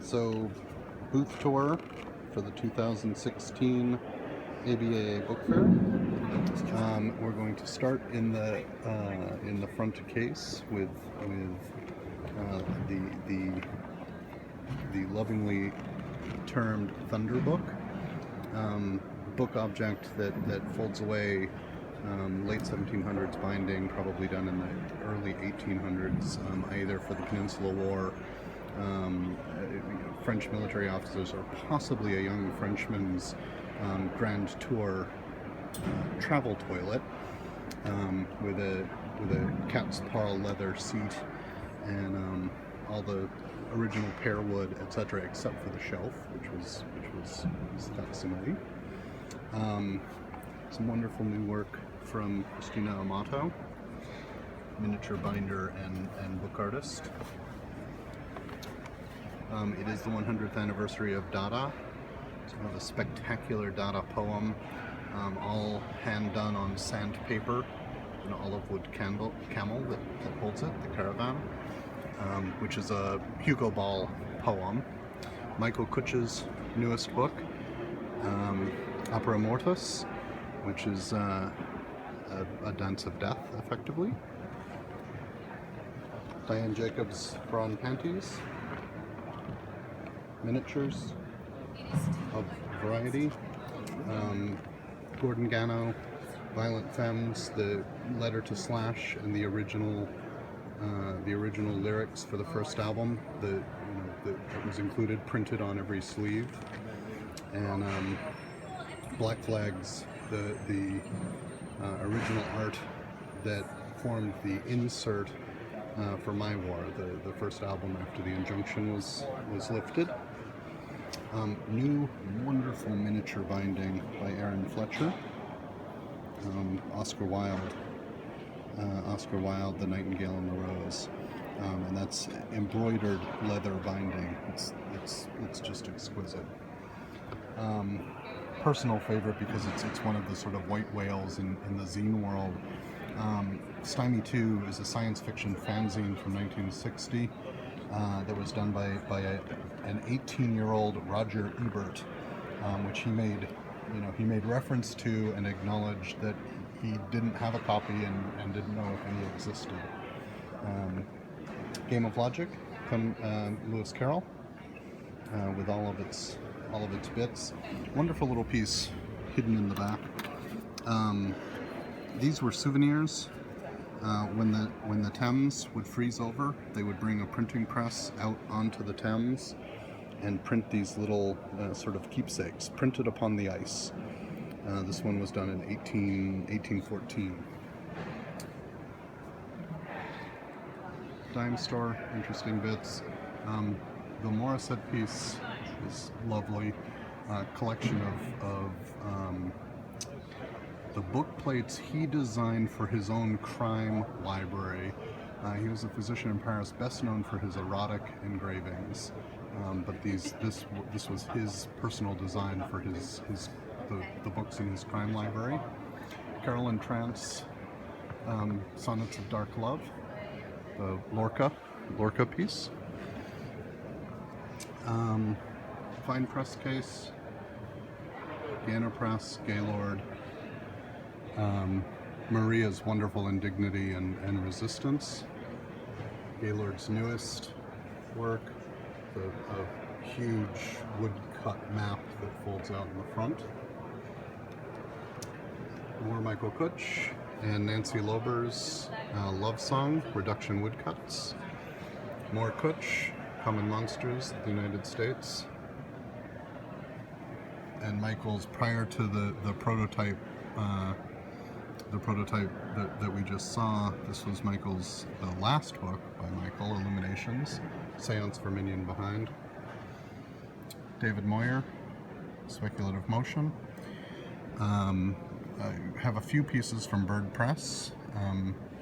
So, booth tour for the 2016 ABAA Book Fair. We're going to start in the front case with the lovingly termed Thunder Book, book object that folds away, late 1700s binding, probably done in the early 1800s, either for the Peninsula War, French military officers, or possibly a young Frenchman's grand tour travel toilet, with a cat's paw leather seat and all the original pear wood, etc., except for the shelf, which was facsimile. Some wonderful new work from Christina Amato, miniature binder and book artist. It is the 100th anniversary of Dada. It's one of a spectacular Dada poem, all hand done on sandpaper, an olive wood camel that holds it, the caravan, which is a Hugo Ball poem. Michael Kutch's newest book, Opera Mortis, which is a dance of death, effectively. Diane Jacobs' Bra and Panties, miniatures of variety. Gordon Gano, Violent Femmes, the letter to Slash, and the original lyrics for the first album that was included, printed on every sleeve. And Black Flags, the original art that formed the insert for My War, the first album after the injunction was lifted. New wonderful miniature binding by Aaron Fletcher. Oscar Wilde, The Nightingale and the Rose, and that's embroidered leather binding. It's just exquisite. Personal favorite because it's one of the sort of white whales in the zine world. Stymie 2 is a science fiction fanzine from 1960 that was done by an 18-year-old Roger Ebert, which he made reference to and acknowledged that he didn't have a copy and didn't know if any existed. Game of Logic, Lewis Carroll, with all of its bits. Wonderful little piece hidden in the back. These were souvenirs. When the Thames would freeze over, they would bring a printing press out onto the Thames and print these little sort of keepsakes, printed upon the ice. This one was done in 1814. Dime store, interesting bits. The Morissette piece is lovely. Collection of the book plates he designed for his own crime library. He was a physician in Paris, best known for his erotic engravings, but this was his personal design for the books in his crime library. Carolyn Trant's Sonnets of Dark Love, the Lorca piece. Fine press case, Gana Press, Gaylord. Maria's Wonderful Indignity and Resistance, Gaylord's newest work, a huge woodcut map that folds out in the front. More Michael Kutch and Nancy Lober's Love Song, Reduction Woodcuts. More Kutch, Common Monsters, the United States. And Michael's, prior to the prototype that we just saw, this was Michael's last book by Michael, Illuminations, Seance for Minion Behind. David Moyer, Speculative Motion. I have a few pieces from Bird Press.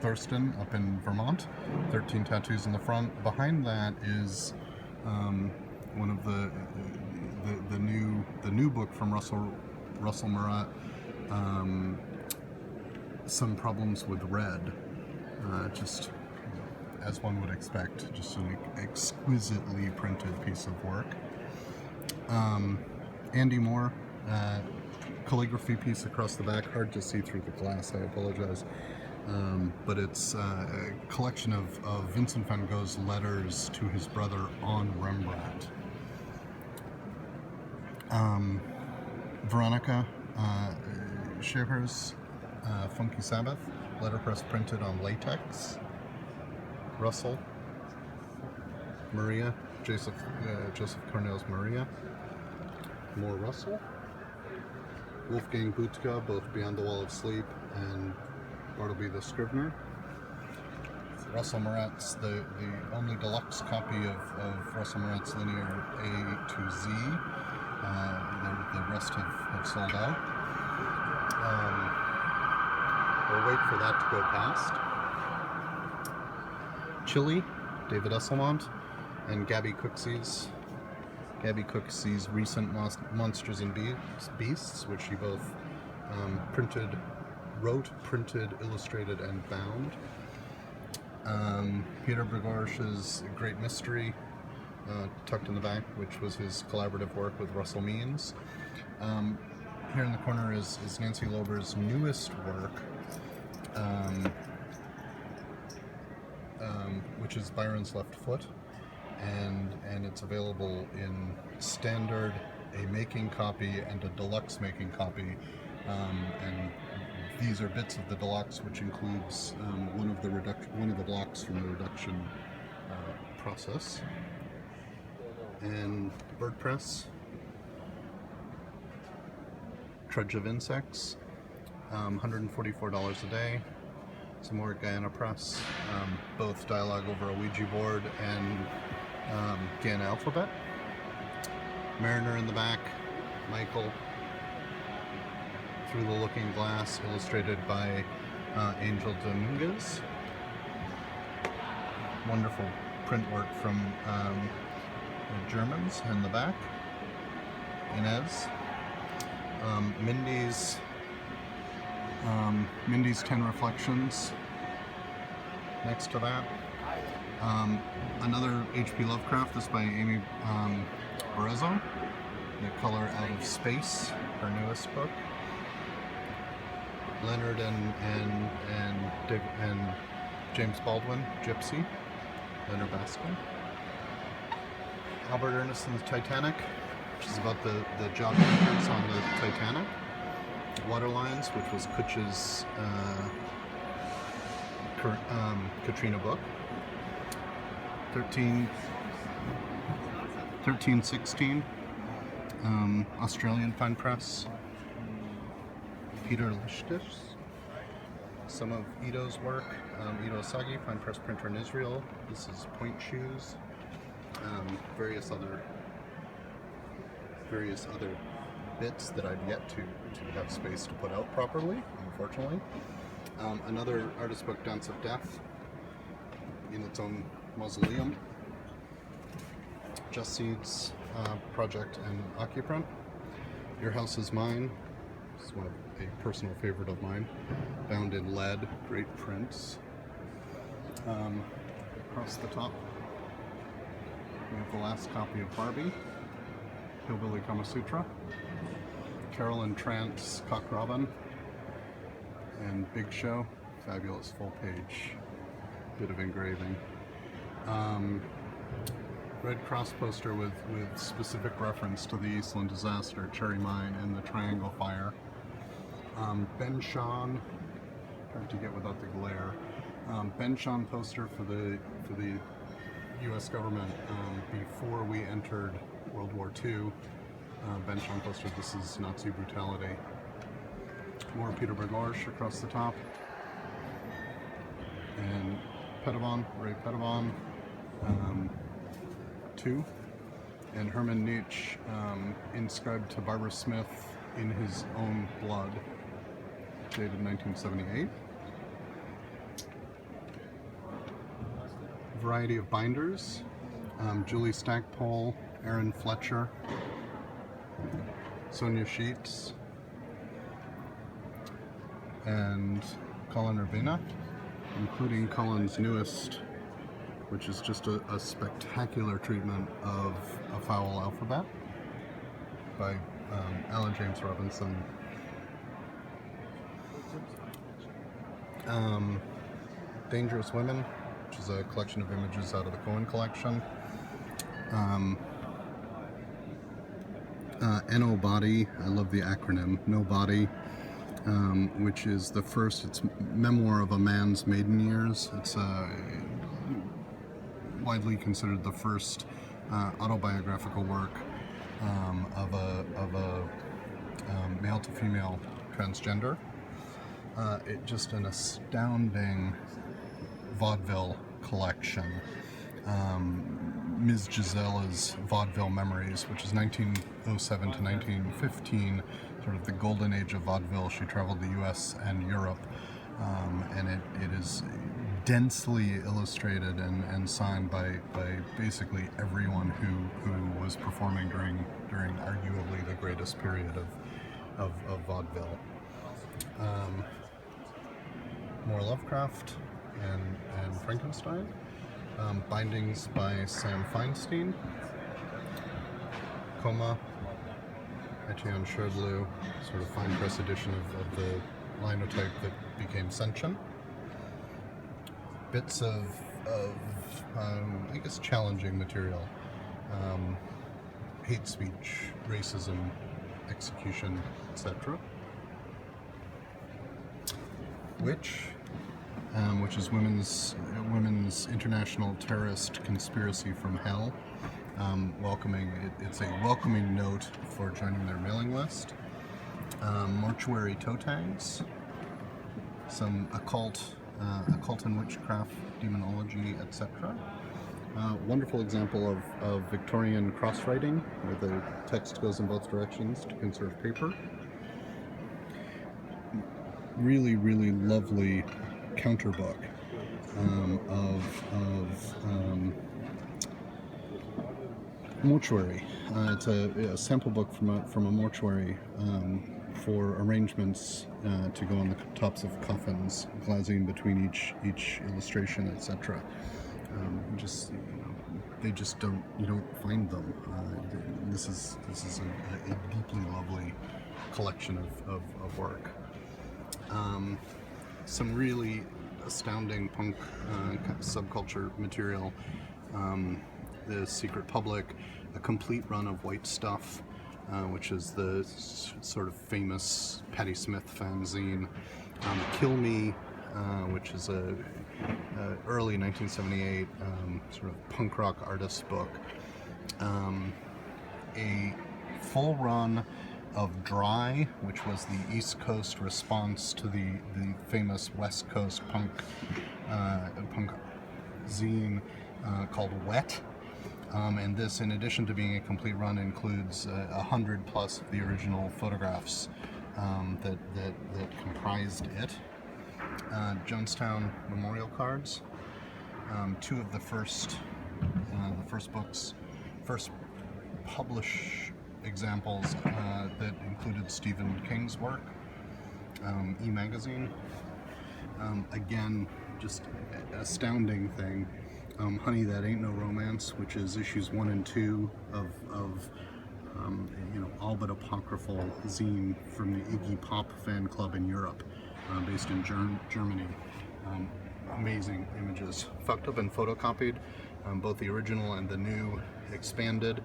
Thurston up in Vermont, 13 tattoos in the front. Behind that is one of the new book from Russell Murat, Some Problems with Red. Just as one would expect, just an exquisitely printed piece of work. Andy Moore, calligraphy piece across the back, hard to see through the glass, I apologize. But it's a collection of Vincent van Gogh's letters to his brother on Rembrandt. Veronica Schaefer's Funky Sabbath, letterpress printed on latex. Russell, Maria, Joseph Cornell's Maria. More Russell. Wolfgang Butka, both Beyond the Wall of Sleep and Bartleby the Scrivener. Russell Moretz, the only deluxe copy of Russell Moretz Linear A to Z. The rest have sold out. We'll wait for that to go past. Chili, David Esselmont, and Gabby Cooksey's recent Monsters and Beasts, which she both wrote, printed, illustrated, and bound. Peter Brigorsh's Great Mystery, tucked in the back, which was his collaborative work with Russell Means. Here in the corner is Nancy Lober's newest work, which is Byron's Left Foot, and it's available in standard, a making copy, and a deluxe making copy. And these are bits of the deluxe, which includes one of the blocks from the reduction process. And Bird Press, Trudge of Insects, $144 a day. Some more Guyana Press, both dialogue over a Ouija board and Guyana alphabet. Mariner in the back, Michael, Through the Looking Glass, illustrated by Angel Dominguez. Wonderful print work from the Germans in the back. Inez. Mindy's 10 Reflections. Next to that, another H.P. Lovecraft, this by Amy Barrezo, The Color Out of Space, her newest book. Leonard and James Baldwin, Gypsy, Leonard Baskin. Albert Erneston's Titanic, which is about the job entrance on the Titanic. Waterlines, which was Kutch's Katrina book. 1316, Australian Fine Press. Peter Lishtish, some of Ito's work. Ito Asagi, Fine Press printer in Israel. This is Point Shoes. Various other bits that I've yet to have space to put out properly, unfortunately. Another artist book, Dance of Death, in its own mausoleum. Just Seeds project and Occuprint. Your House is Mine. This is a personal favorite of mine. Bound in lead, great prints. Across the top, we have the last copy of Barbie, Hillbilly Kama Sutra. Carolyn Trant's Cock Robin, and Big Show, fabulous full page bit of engraving. Red Cross poster with specific reference to the Eastland disaster, Cherry Mine, and the Triangle Fire. Ben Shahn, hard to get without the glare. Ben Shahn poster for the U.S. government before we entered World War II. Ben Shahn poster, this is Nazi brutality. More Peter Bergorsh across the top. And Ray Pettibon, 2. And Herman Nietzsche, inscribed to Barbara Smith in his own blood, dated 1978. Variety of binders. Julie Stackpole, Aaron Fletcher, Sonia Sheets, and Colin Urbina, including Colin's newest which is just a spectacular treatment of a foul alphabet by Alan James Robinson. Dangerous Women, which is a collection of images out of the Cohen collection. No Body, I love the acronym, No Body, which is the first, it's memoir of a man's maiden years. It's widely considered the first autobiographical work of a male to female transgender. It just an astounding vaudeville collection. Ms. Gisela's Vaudeville Memories, which is 1907 to 1915, sort of the golden age of vaudeville. She traveled the U.S. and Europe, and it is densely illustrated and signed by basically everyone who was performing during arguably the greatest period of vaudeville. More Lovecraft and Frankenstein. Bindings by Sam Feinstein. Coma, Etienne Chardelu, sort of fine press edition of the linotype that became Sentient. Bits of I guess, challenging material. Hate speech, racism, execution, etc. Which is Women's International Terrorist Conspiracy from Hell. It's a welcoming note for joining their mailing list. Mortuary toe tags, some occult and witchcraft, demonology, etc. Wonderful example of Victorian cross-writing, where the text goes in both directions to conserve paper. Really, really lovely counterbook of mortuary. It's a sample book from a mortuary for arrangements to go on the tops of coffins, glazing between each illustration, etc. You don't find them. This is a deeply lovely collection of work. Some really astounding punk subculture material. The Secret Public, a complete run of White Stuff, which is the sort of famous Patti Smith fanzine. Kill Me, which is a early 1978 sort of punk rock artist book. A full run of Dry, which was the East Coast response to the famous West Coast punk zine called Wet. And this, in addition to being a complete run, includes 100 plus of the original photographs that comprised it. Jonestown memorial cards, two of the first published examples that included Stephen King's work. E-magazine, again, just astounding thing. Honey, That Ain't No Romance, which is issues 1 and 2 of all but apocryphal zine from the Iggy Pop fan club in Europe, based in Germany. Amazing images, fucked up and photocopied, both the original and the new expanded.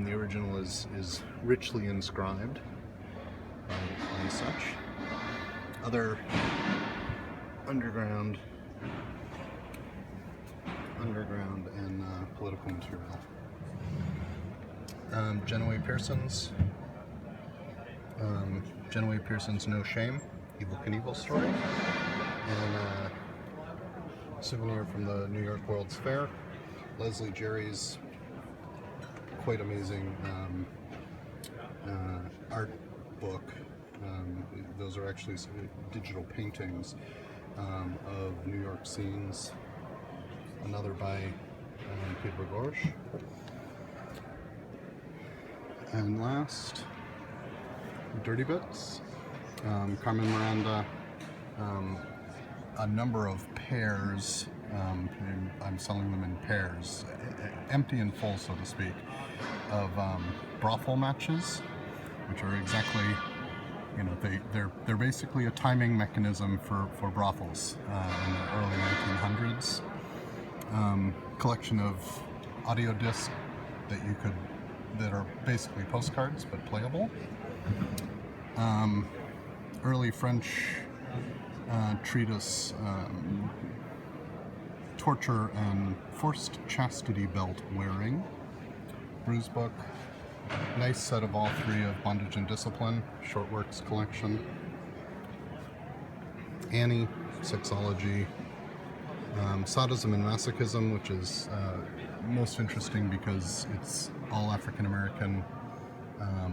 The original is richly inscribed and such. Other underground and political material. Genoway Pearson's No Shame, Evil Knievel story, and a souvenir from the New York World's Fair. Leslie Jerry's quite amazing art book. Those are actually digital paintings of New York scenes. Another by Peter Gorsh. And last, Dirty Bits. Carmen Miranda, a number of pairs and I'm selling them in pairs, empty and full, so to speak, of brothel matches, which are exactly, they're basically a timing mechanism for brothels in the early 1900s. Collection of audio discs that are basically postcards but playable. Early French treatise, torture and forced chastity belt wearing. Bruise book. Nice set of all three of Bondage and Discipline, short works collection. Annie, sexology. Sadism and Masochism, which is most interesting because it's all African American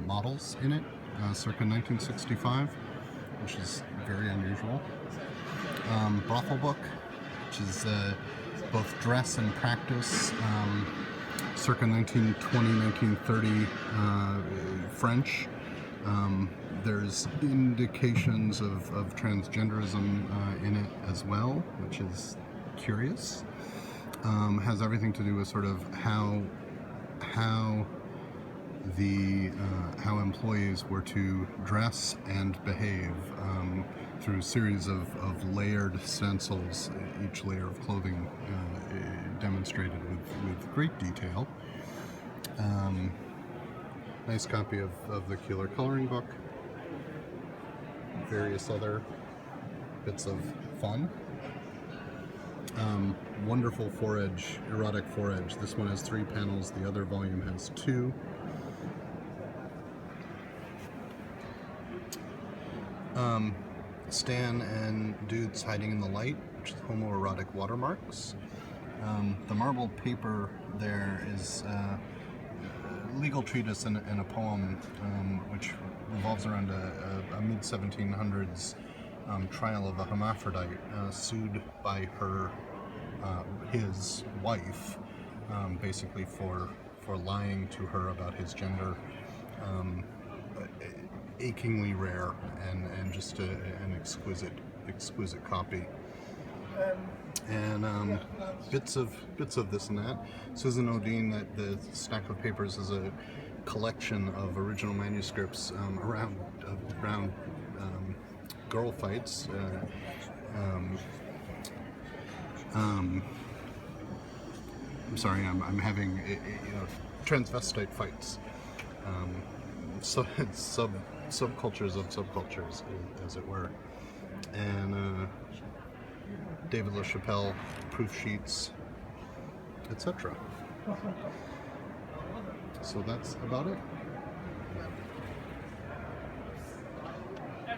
models in it, circa 1965, which is very unusual. Brothel book, which is both dress and practice, circa 1920-1930 French. There's indications of transgenderism in it as well, which is curious. Has everything to do with sort of how employees were to dress and behave through a series of layered stencils, each layer of clothing demonstrated with great detail. Nice copy of the Keeler coloring book. Various other bits of fun. Wonderful erotic 4-edge. This one has 3 panels, the other volume has 2. Stan and Dudes Hiding in the Light, which is homoerotic watermarks. The marbled paper there is a legal treatise and a poem which revolves around a mid-1700s trial of a hermaphrodite sued by his wife, basically for lying to her about his gender. Achingly rare and just an exquisite copy. And bits of this and that. Susan O'Dean, the stack of papers is a collection of original manuscripts around girl fights. I'm sorry, I'm having transvestite fights. So it's subcultures of subcultures, as it were. And David LaChapelle proof sheets, etc. So that's about it.